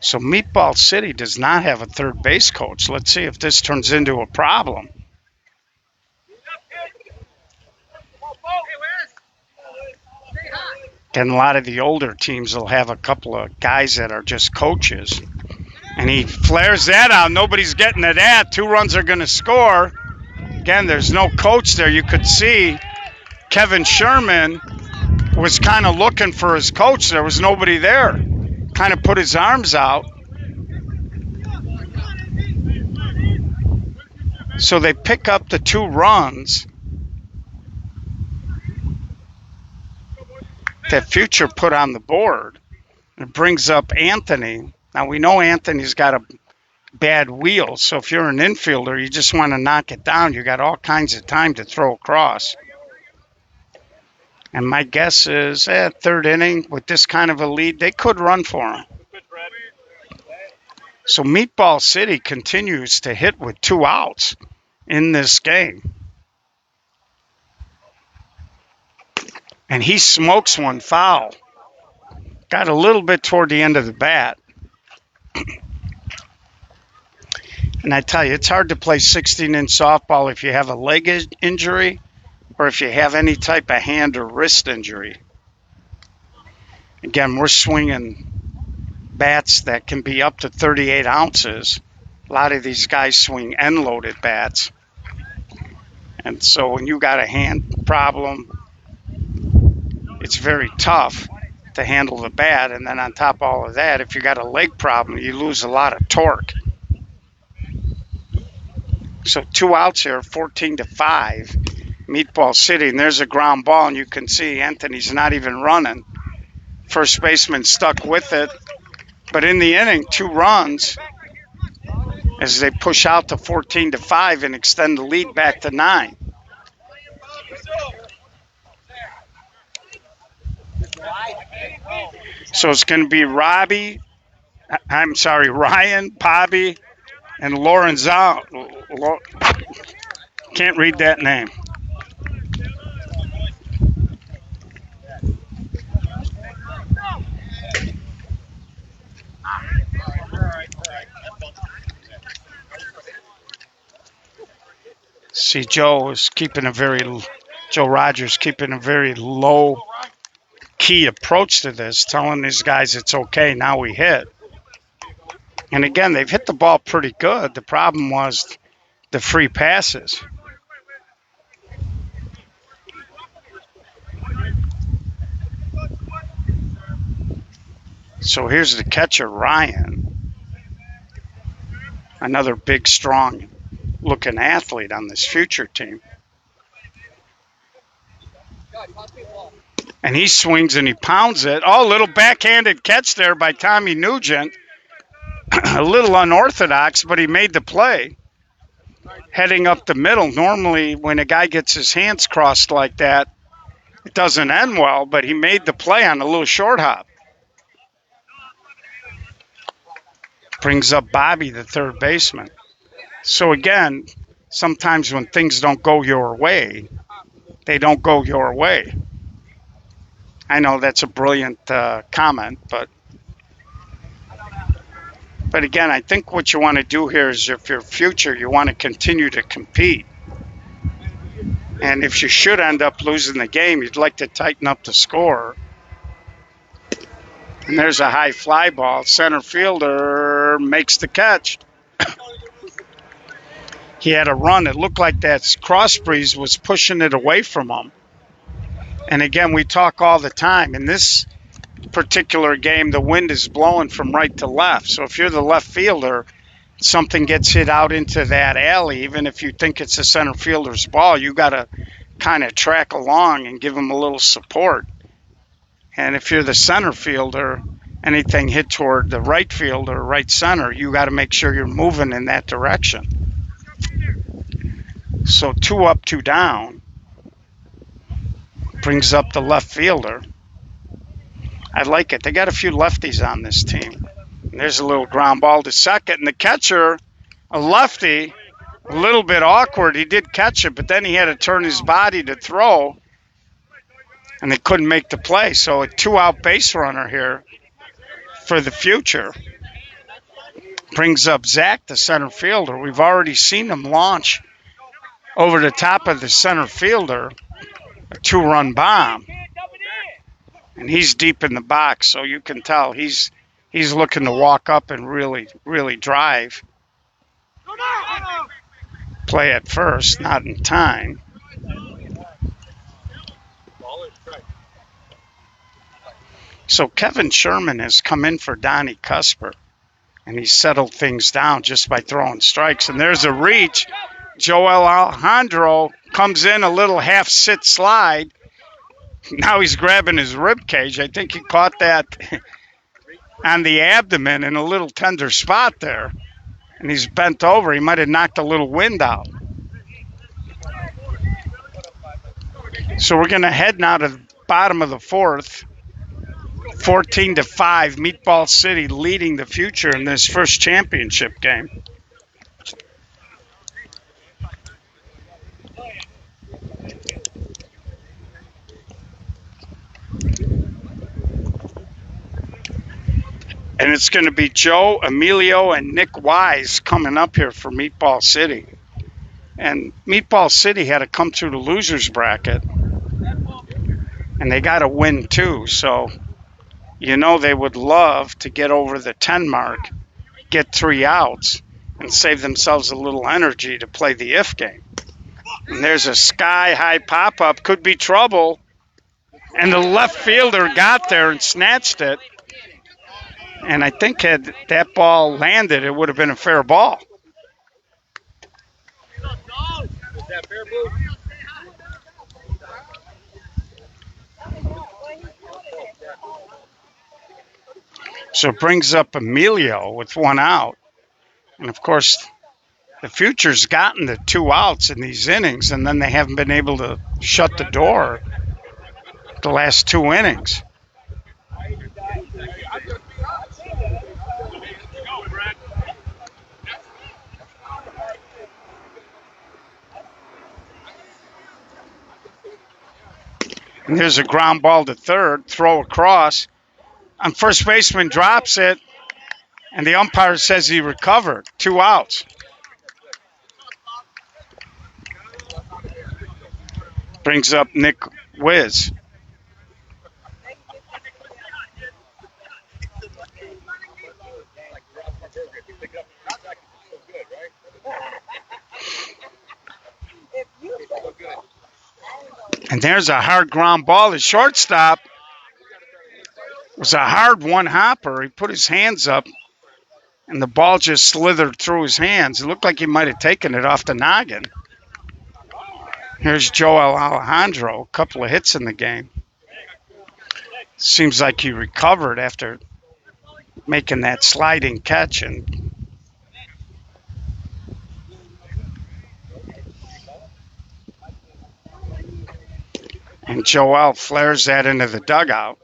So Meatball City does not have a third base coach. Let's see if this turns into a problem. And a lot of the older teams will have a couple of guys that are just coaches. And he flares that out. Nobody's getting to that. 2 runs are going to score. Again, there's no coach there. You could see Kevin Sherman was kind of looking for his coach. There was nobody there. Kind of put his arms out. So they pick up the 2 runs that Future put on the board. It brings up Anthony. Now, we know Anthony's got a bad wheel, so if you're an infielder, you just want to knock it down. You got all kinds of time to throw across. And my guess is, third inning, with this kind of a lead, they could run for him. So Meatball City continues to hit with 2 outs in this game. And he smokes one foul. Got a little bit toward the end of the bat. And I tell you, it's hard to play 16-inch softball if you have a leg injury or if you have any type of hand or wrist injury. Again, we're swinging bats that can be up to 38 ounces. A lot of these guys swing end-loaded bats. And so when you got a hand problem, it's very tough to handle the bat. And then on top of all of that, if you got a leg problem, you lose a lot of torque. So 2 outs here, 14-5. Meatball City, and there's a ground ball, and you can see Anthony's not even running. First baseman stuck with it. But in the inning, 2 runs as they push out to 14-5 and extend the lead back to 9. So it's going to be Ryan, Bobby, and Lorenzo. Can't read that name. See, Joe Rogers keeping a very low key approach to this, telling these guys it's okay, now we hit. And again, they've hit the ball pretty good. The problem was the free passes. So here's the catcher, Ryan. Another big, strong looking athlete on this future team. And he swings and he pounds it. Oh, little backhanded catch there by Tommy Nugent. A little unorthodox, but he made the play. Heading up the middle. Normally, when a guy gets his hands crossed like that, it doesn't end well, but he made the play on a little short hop. Brings up Bobby, the third baseman. So again, sometimes when things don't go your way, they don't go your way. I know that's a brilliant comment, but again, I think what you want to do here is if you're future, you want to continue to compete. And if you should end up losing the game, you'd like to tighten up the score. And there's a high fly ball. Center fielder makes the catch. He had a run. It looked like that cross breeze was pushing it away from him. And again, we talk all the time. In this particular game, the wind is blowing from right to left. So if you're the left fielder, something gets hit out into that alley, even if you think it's a center fielder's ball, you got to kind of track along and give him a little support. And if you're the center fielder, anything hit toward the right field or right center, you got to make sure you're moving in that direction. So 2 up, 2 down brings up the left fielder. I like it. They got a few lefties on this team. And there's a little ground ball to second. And the catcher, a lefty, a little bit awkward. He did catch it, but then he had to turn his body to throw. And they couldn't make the play. So a 2-out base runner here for the future. Brings up Zach, the center fielder. We've already seen him launch over the top of the center fielder, a 2-run bomb. And he's deep in the box, so you can tell he's looking to walk up and really, really drive. Play at first, not in time. So Kevin Sherman has come in for Donnie Cusper, and he settled things down just by throwing strikes. And there's a reach. Joel Alejandro comes in, a little half-sit slide. Now he's grabbing his rib cage. I think he caught that on the abdomen in a little tender spot there. And he's bent over. He might have knocked a little wind out. So we're going to head now to the bottom of the 4th. 14-5, Meatball City leading the future in this first championship game. And it's going to be Joe, Emilio, and Nick Wise coming up here for Meatball City. And Meatball City had to come through the loser's bracket. And they got to win too. So, you know, they would love to get over the 10 mark, get 3 outs, and save themselves a little energy to play the if game. And there's a sky-high pop-up. Could be trouble. And the left fielder got there and snatched it. And I think had that ball landed, it would have been a fair ball. So it brings up Emilio with one out. And of course, the Future's gotten the 2 outs in these innings, and then they haven't been able to shut the door the last 2 innings. And there's a ground ball to third, throw across. And first baseman drops it, and the umpire says he recovered. 2 outs. Brings up Nick Wiz. And there's a hard ground ball. The shortstop was a hard one-hopper. He put his hands up, and the ball just slithered through his hands. It looked like he might have taken it off the noggin. Here's Joel Alejandro, a couple of hits in the game. Seems like he recovered after making that sliding catch. And Joel flares that into the dugout.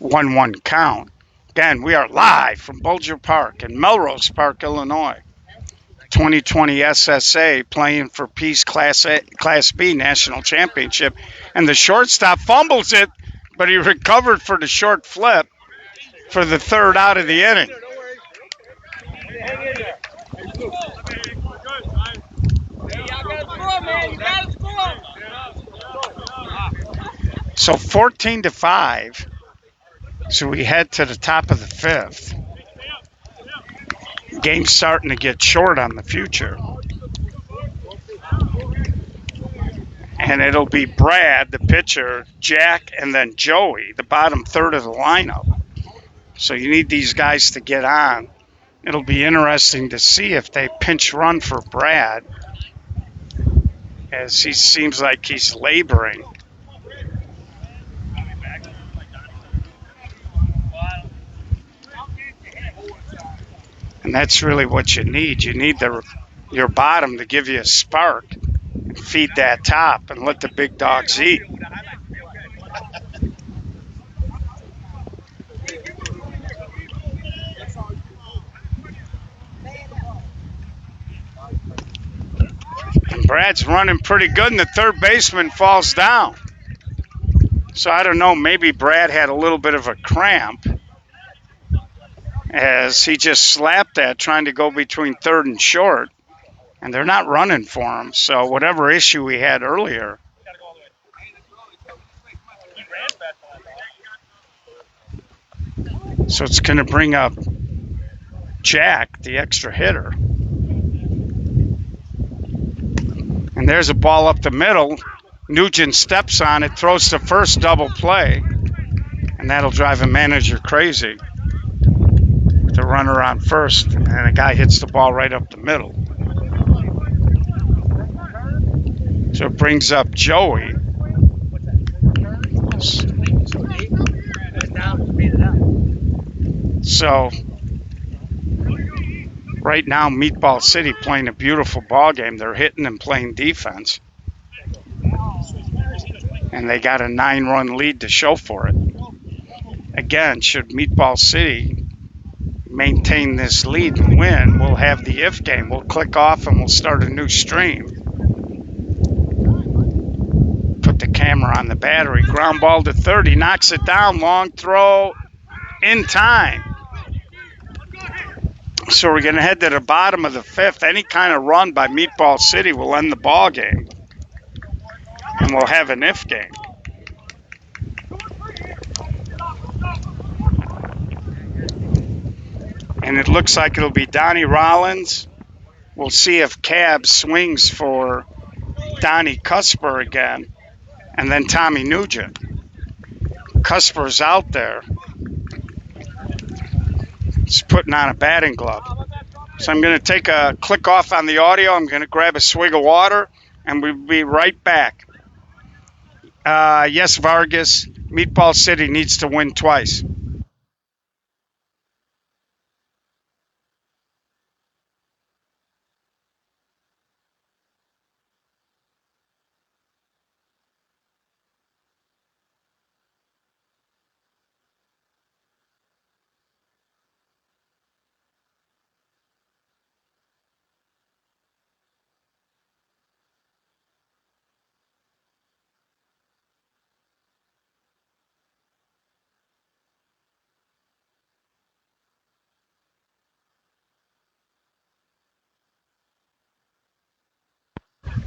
1-1 count. Again, we are live from Bulger Park in Melrose Park, Illinois. 2020 SSA playing for Peace Class B National Championship. And the shortstop fumbles it, but he recovered for the short flip for the 3rd out of the inning. So 14-5. So we head to the top of the 5th. Game's starting to get short on the Future. And it'll be Brad, the pitcher, Jack, and then Joey, the bottom third of the lineup. So you need these guys to get on. It'll be interesting to see if they pinch run for Brad, as he seems like he's laboring. And that's really what you need. You need your bottom to give you a spark and feed that top and let the big dogs eat. And Brad's running pretty good, and the third baseman falls down. So I don't know, maybe Brad had a little bit of a cramp as he just slapped that trying to go between third and short, and they're not running for him. So whatever issue we had earlier. So it's going to bring up Jack, the extra hitter. And there's a ball up the middle. Nugent steps on it, throws to first, double play, and that'll drive a manager crazy. The runner on first, and a guy hits the ball right up the middle. So it brings up Joey. So right now, Meatball City playing a beautiful ball game. They're hitting and playing defense. And they got a 9-run lead to show for it. Again, should Meatball City maintain this lead and win, we'll have the if game. We'll click off and we'll start a new stream. Put the camera on the battery. Ground ball to third. He knocks it down. Long throw in time. So we're going to head to the bottom of the 5th. Any kind of run by Meatball City will end the ball game. And we'll have an if game. And it looks like it'll be Donnie Rollins. We'll see if Cab swings for Donnie Cusper again. And then Tommy Nugent. Cusper's out there. He's putting on a batting glove. So I'm going to take a click off on the audio. I'm going to grab a swig of water, and we'll be right back. Yes, Vargas, Meatball City needs to win twice.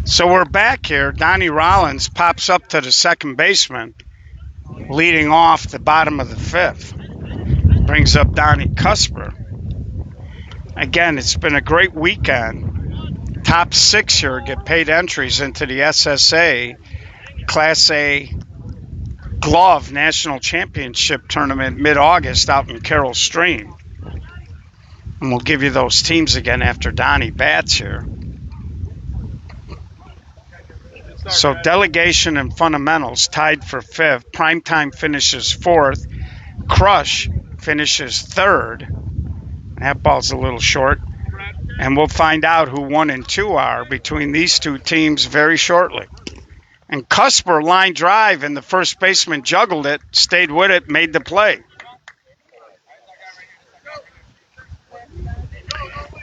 So we're back here. Donnie Rollins pops up to the second baseman, leading off the bottom of the fifth. Brings up Donnie Cusper. Again, it's been a great weekend. Top six here get paid entries into the SSA Class A Glove National Championship Tournament mid-August out in Carroll Stream. And we'll give you those teams again after Donnie bats here. So delegation and fundamentals tied for fifth. Primetime finishes fourth. Crush finishes third. That ball's a little short. And we'll find out who 1 and 2 are between these two teams very shortly. And Cusper line drive, and the first baseman juggled it, stayed with it, made the play.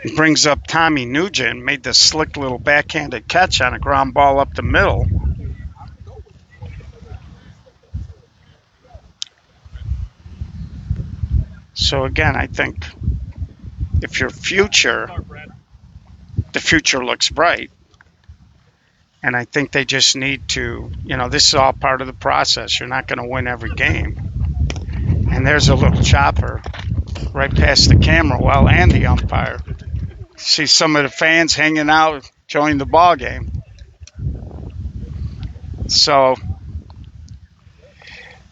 He brings up Tommy Nugent, made the slick little backhanded catch on a ground ball up the middle. So again, I think if your future, the future looks bright. And I think they just need to, this is all part of the process. You're not going to win every game. And there's a little chopper right past the camera well and the umpire. See some of the fans hanging out, enjoying the ball game. So,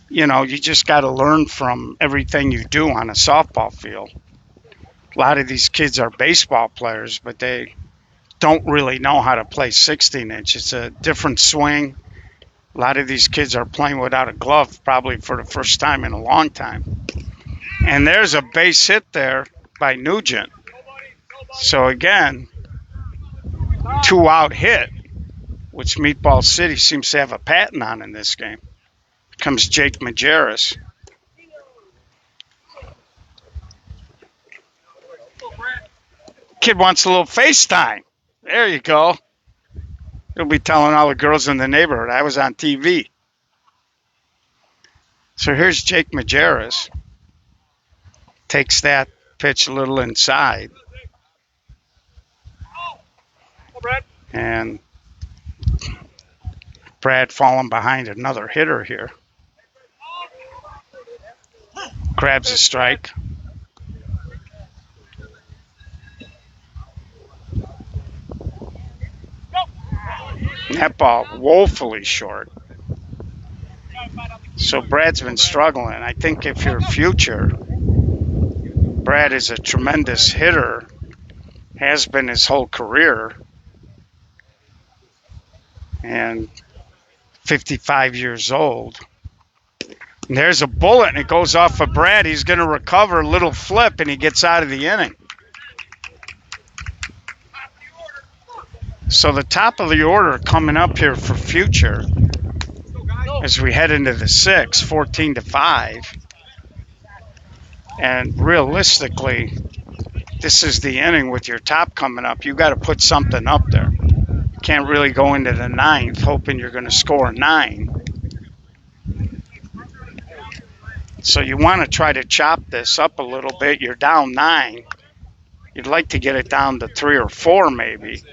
you just got to learn from everything you do on a softball field. A lot of these kids are baseball players, but they don't really know how to play 16-inch. It's a different swing. A lot of these kids are playing without a glove probably for the first time in a long time. And there's a base hit there by Nugent. So again, 2-out hit, which Meatball City seems to have a patent on in this game. Comes Jake Majerus. Kid wants a little FaceTime. There you go. He'll be telling all the girls in the neighborhood I was on TV. So here's Jake Majerus. Takes that pitch a little inside. And Brad falling behind another hitter here. Grabs a strike. That ball woefully short. So Brad's been struggling. I think if your future, Brad is a tremendous hitter, has been his whole career, and 55 years old. And there's a bullet, and it goes off of Brad. He's going to recover, a little flip, and he gets out of the inning. So the top of the order coming up here for future as we head into the sixth, 14-5. And realistically, this is the inning with your top coming up. You got to put something up there. You can't really go into the ninth hoping you're going to score 9. So you want to try to chop this up a little bit. You're down 9. You'd like to get it down to 3 or 4 maybe.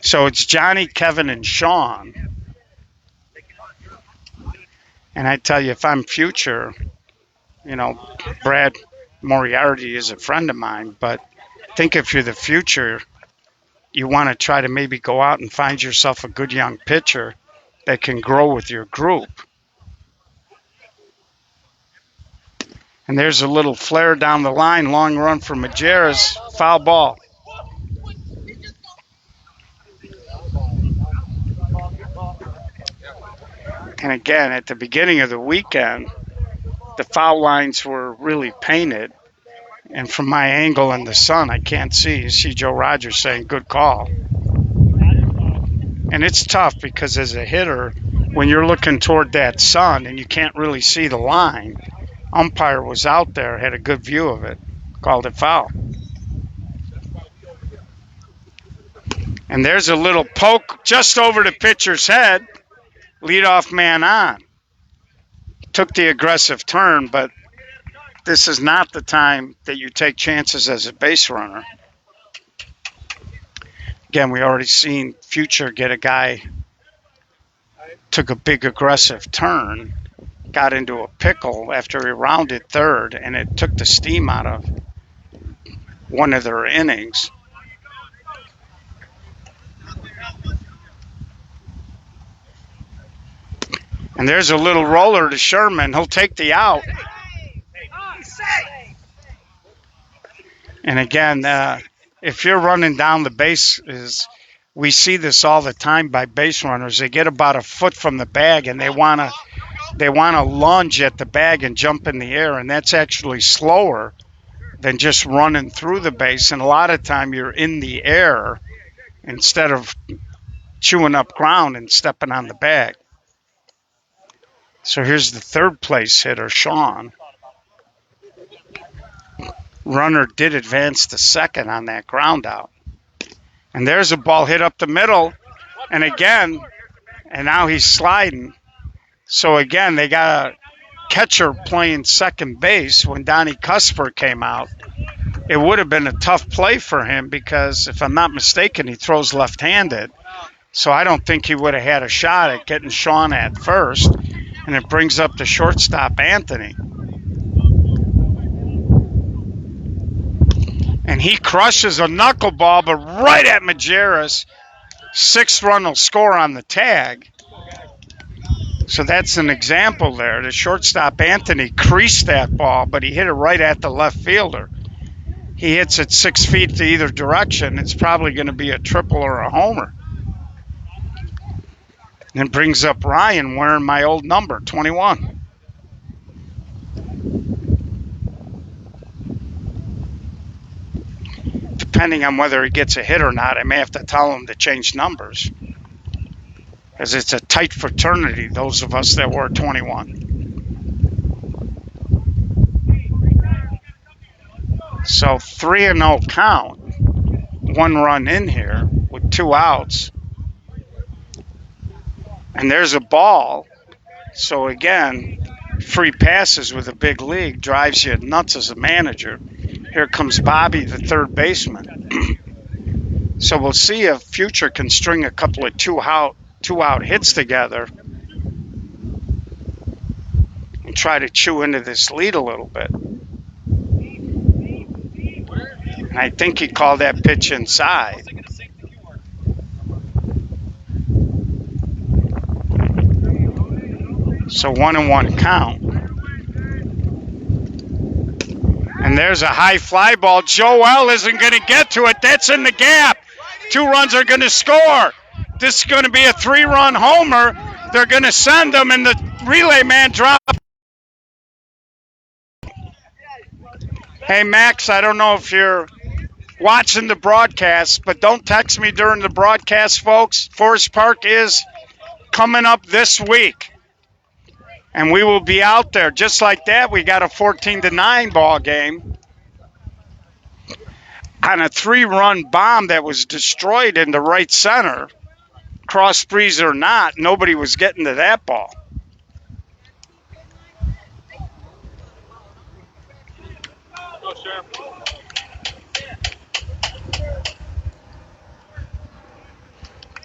So it's Johnny, Kevin, and Sean. And I tell you, if I'm future, Brad Moriarty is a friend of mine, but I think if you're the future, you want to try to maybe go out and find yourself a good young pitcher that can grow with your group. And there's a little flare down the line, long run for Majerus, foul ball. And again, at the beginning of the weekend, the foul lines were really painted. And from my angle in the sun, I can't see. You see Joe Rogers saying, good call. And it's tough because as a hitter, when you're looking toward that sun and you can't really see the line, umpire was out there, had a good view of it, called it foul. And there's a little poke just over the pitcher's head. Leadoff man on. Took the aggressive turn, but this is not the time that you take chances as a base runner. Again, we already seen Future get a guy, took a big aggressive turn, got into a pickle after he rounded third, and it took the steam out of one of their innings. And there's a little roller to Sherman. He'll take the out. And again, if you're running down the bases, we see this all the time by base runners. They get about a foot from the bag and they want to lunge at the bag and jump in the air, and that's actually slower than just running through the base. And a lot of time you're in the air instead of chewing up ground and stepping on the bag. So here's the third place hitter, Sean. Runner did advance to second on that ground out. And there's a ball hit up the middle. And again, and now he's sliding. So again, they got a catcher playing second base when Donnie Cusper came out. It would have been a tough play for him because, if I'm not mistaken, he throws left-handed. So I don't think he would have had a shot at getting Sean at first. And it brings up the shortstop, Anthony. And he crushes a knuckleball, but right at Majerus. 6th run will score on the tag. So that's an example there. The shortstop, Anthony, creased that ball, but he hit it right at the left fielder. He hits it 6 feet to either direction. It's probably going to be a triple or a homer. And it brings up Ryan wearing my old number, 21. Depending on whether he gets a hit or not, I may have to tell him to change numbers. Because it's a tight fraternity, those of us that wore 21. So 3-0 count. 1 run in here with 2 outs. And there's a ball. So again, free passes with a big league drives you nuts as a manager. Here comes Bobby, the third baseman. So we'll see if Future can string a couple of two out hits together and try to chew into this lead a little bit. And I think he called that pitch inside. So 1-1 count. And there's a high fly ball. Joel isn't going to get to it. That's in the gap. 2 runs are going to score. This is going to be a 3-run homer. They're going to send them, and the relay man dropped. Hey, Max, I don't know if you're watching the broadcast, but don't text me during the broadcast, folks. Forest Park is coming up this week. And we will be out there. Just like that, we got a 14-9 ball game on a 3-run bomb that was destroyed in the right center. Cross breeze or not, nobody was getting to that ball.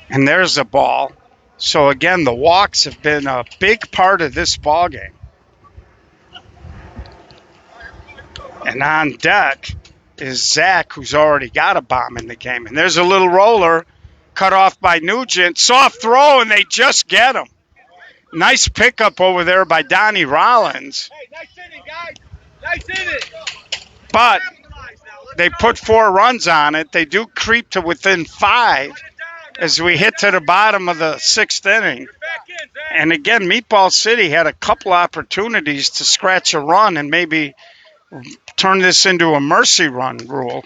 And there's a ball. So again, the walks have been a big part of this ball game. And on deck is Zach, who's already got a bomb in the game. And there's a little roller cut off by Nugent. Soft throw, and they just get him. Nice pickup over there by Donnie Rollins. Hey, nice inning, guys. Nice inning. But they put 4 runs on it. They do creep to within 5. As we hit to the bottom of the 6th inning. And again, Meatball City had a couple opportunities to scratch a run and maybe turn this into a mercy run rule.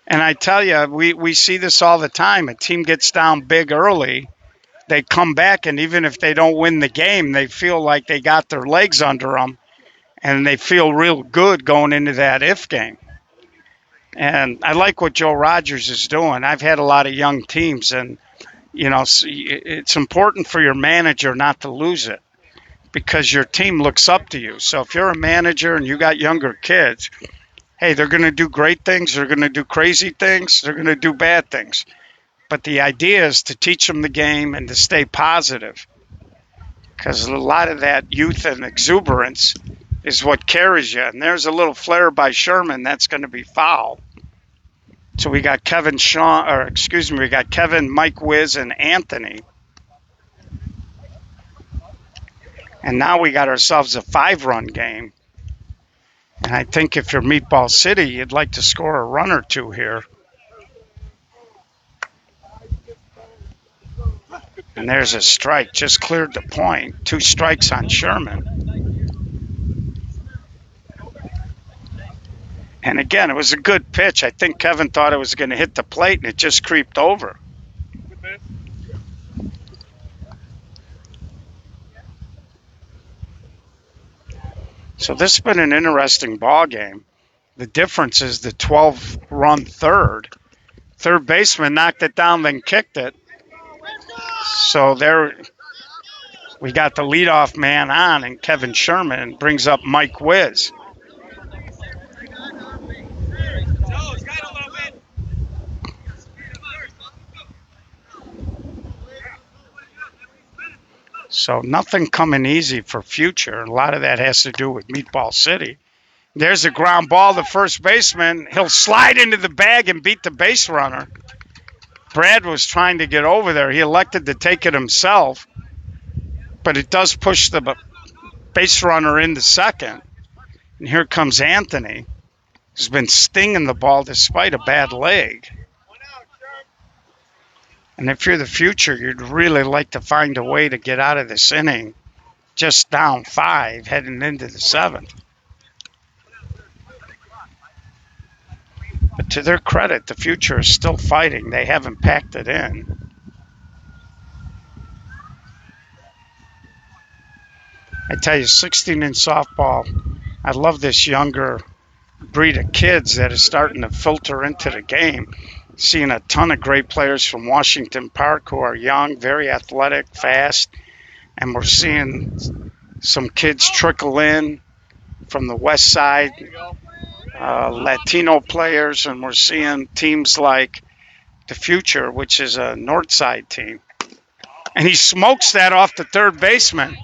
And I tell you, we see this all the time. A team gets down big early, they come back, and even if they don't win the game, they feel like they got their legs under them, and they feel real good going into that if game. And I like what Joe Rogers is doing. I've had a lot of young teams, and, you know, it's important for your manager not to lose it. because your team looks up to you. So if you're a manager and you got younger kids, hey, they're going to do great things, they're going to do crazy things, they're going to do bad things. But the idea is to teach them the game and to stay positive, because a lot of that youth and exuberance is what carries you. And there's a little flare by Sherman that's going to be foul. So we got Kevin, Mike Wiz, and Anthony. And now we got ourselves a 5-run game. And I think if you're Meatball City, you'd like to score a run or two here. And there's a strike, just cleared the point. 2 strikes on Sherman. And again, it was a good pitch. I think Kevin thought it was going to hit the plate, and it just creeped over. So this has been an interesting ball game. The difference is the 12-run third. Third baseman knocked it down, then kicked it. So there we got the leadoff man on, and Kevin Sherman brings up Mike Wiz. So nothing coming easy for future. A lot of that has to do with Meatball City. There's a ground ball to first baseman. He'll slide into the bag and beat the base runner. Brad was trying to get over there. He elected to take it himself, but it does push the base runner into second. And here comes Anthony, who's been stinging the ball despite a bad leg. And if you're the future, you'd really like to find a way to get out of this inning just down 5 heading into the 7th. But to their credit, the future is still fighting. They haven't packed it in. I tell you, 16-inch softball, I love this younger breed of kids that is starting to filter into the game. Seeing a ton of great players from Washington Park who are young, very athletic, fast, and we're seeing some kids trickle in from the west side, Latino players, and we're seeing teams like the Future, which is a north side team. And he smokes that off the third baseman.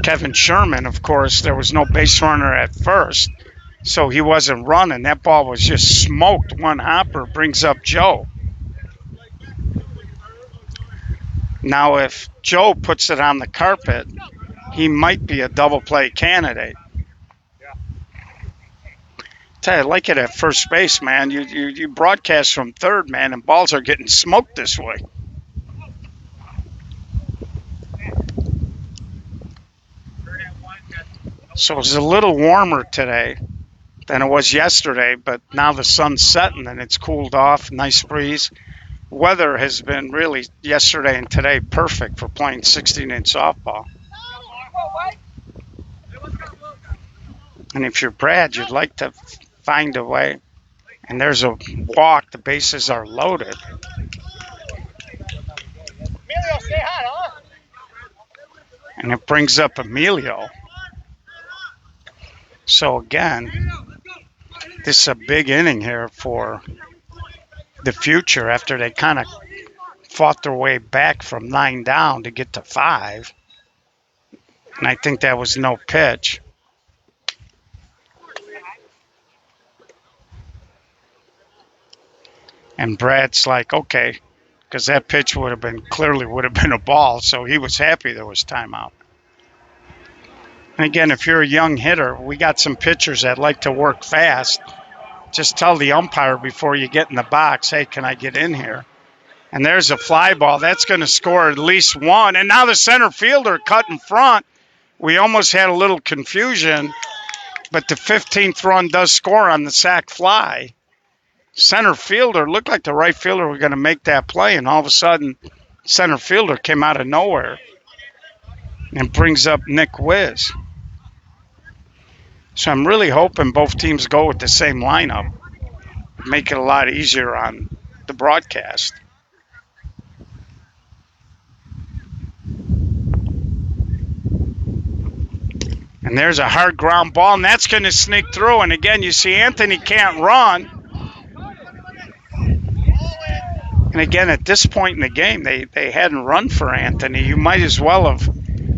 Kevin Sherman, of course, there was no base runner at first, so he wasn't running. That ball was just smoked. One hopper brings up Joe. Now, if Joe puts it on the carpet, he might be a double play candidate. Tell you, I like it at first base, man. You broadcast from third, man, and balls are getting smoked this way. So it's a little warmer today than it was yesterday, but now the sun's setting and it's cooled off, nice breeze. Weather has been really, yesterday and today, perfect for playing 16-inch softball. And if you're Brad, you'd like to find a way. And there's a walk, the bases are loaded. And it brings up Emilio. So again, this is a big inning here for the Future after they kind of fought their way back from 9 down to get to 5. And I think that was no pitch. And Brad's like, okay, because that pitch would have been a ball, so he was happy there was timeout. And again, if you're a young hitter, we got some pitchers that like to work fast. Just tell the umpire before you get in the box, hey, can I get in here? And there's a fly ball. That's going to score at least one. And now the center fielder cut in front. We almost had a little confusion, but the 15th run does score on the sac fly. Center fielder looked like the right fielder was going to make that play, and all of a sudden, center fielder came out of nowhere and brings up Nick Wiz. So I'm really hoping both teams go with the same lineup, make it a lot easier on the broadcast. And there's a hard ground ball, and that's going to sneak through. And again, you see Anthony can't run. And again, at this point in the game, they hadn't run for Anthony. You might as well have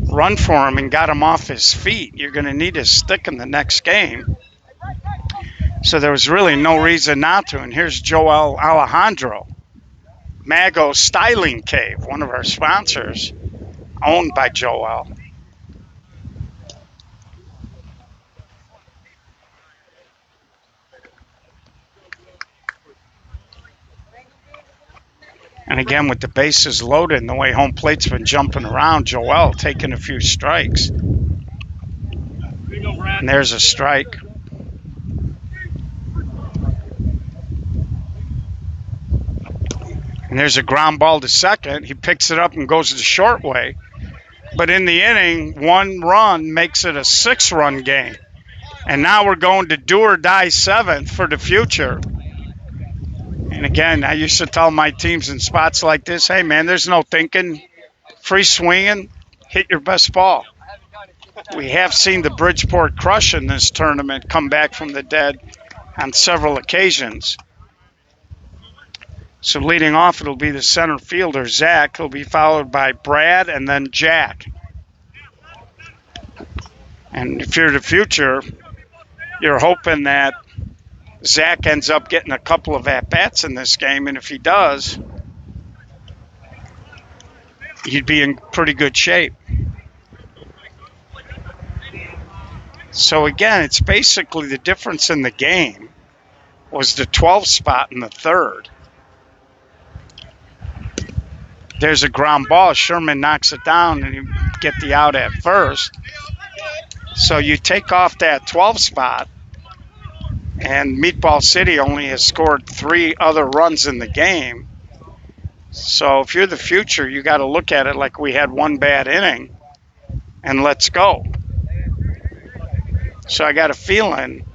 run for him and got him off his feet. You're going to need his stick in the next game. So there was really no reason not to. And here's Joel Alejandro, Mago Styling Cave, one of our sponsors, owned by Joel. And again, with the bases loaded and the way home plate's been jumping around, Joel taking a few strikes. And there's a strike. And there's a ground ball to second. He picks it up and goes the short way. But in the inning, 1 run makes it a 6-run game. And now we're going to do or die 7th for the future. And again, I used to tell my teams in spots like this, hey, man, there's no thinking. Free swinging, hit your best ball. We have seen the Bridgeport Crush in this tournament come back from the dead on several occasions. So leading off, it'll be the center fielder, Zach. He'll be followed by Brad and then Jack. And if you're the future, you're hoping that Zach ends up getting a couple of at-bats in this game, and if he does, he'd be in pretty good shape. So again, it's basically the difference in the game was the 12th spot in the 3rd. There's a ground ball. Sherman knocks it down, and you get the out at first. So you take off that 12th spot, and Meatball City only has scored 3 other runs in the game. So if you're the future, you got to look at it like we had 1 bad inning, and let's go. So I got a feeling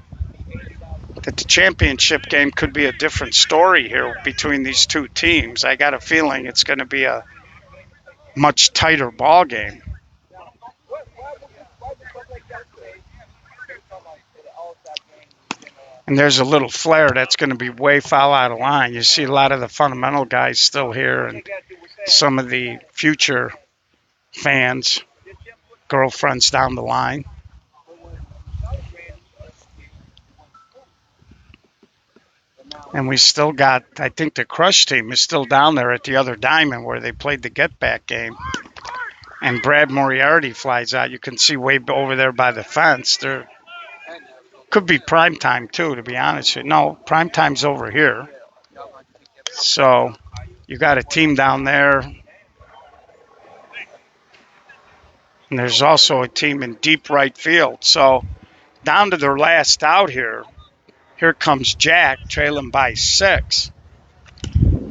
that the championship game could be a different story here between these 2 teams. I got a feeling it's going to be a much tighter ball game. And there's a little flare that's going to be way foul out of line. You see a lot of the fundamental guys still here and some of the future fans, girlfriends down the line. And we still got, I think the Crush team is still down there at the other diamond where they played the get-back game. And Brad Moriarty flies out. You can see way over there by the fence. There could be prime time too, to be honest with you. No, prime time's over here. So you got a team down there. And there's also a team in deep right field. So down to their last out here. Here comes Jack, trailing by 6.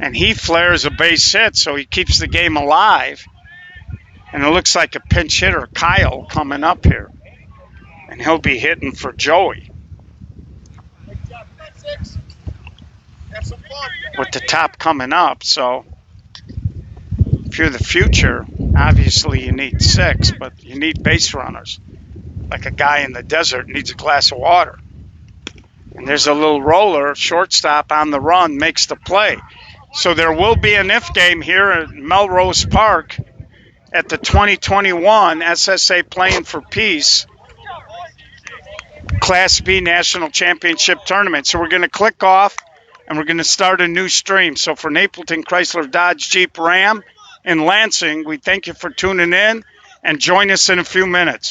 And he flares a base hit, so he keeps the game alive. And it looks like a pinch hitter, Kyle, coming up here. And he'll be hitting for Joey. With the top coming up, so if you're the future, obviously you need 6, but you need base runners. Like a guy in the desert needs a glass of water. And there's a little roller, shortstop on the run, makes the play. So there will be an if game here at Melrose Park at the 2021 SSA Playing for Peace Class B National Championship Tournament. So we're going to click off, and we're going to start a new stream. So for Napleton Chrysler Dodge Jeep Ram in Lansing, we thank you for tuning in, and join us in a few minutes.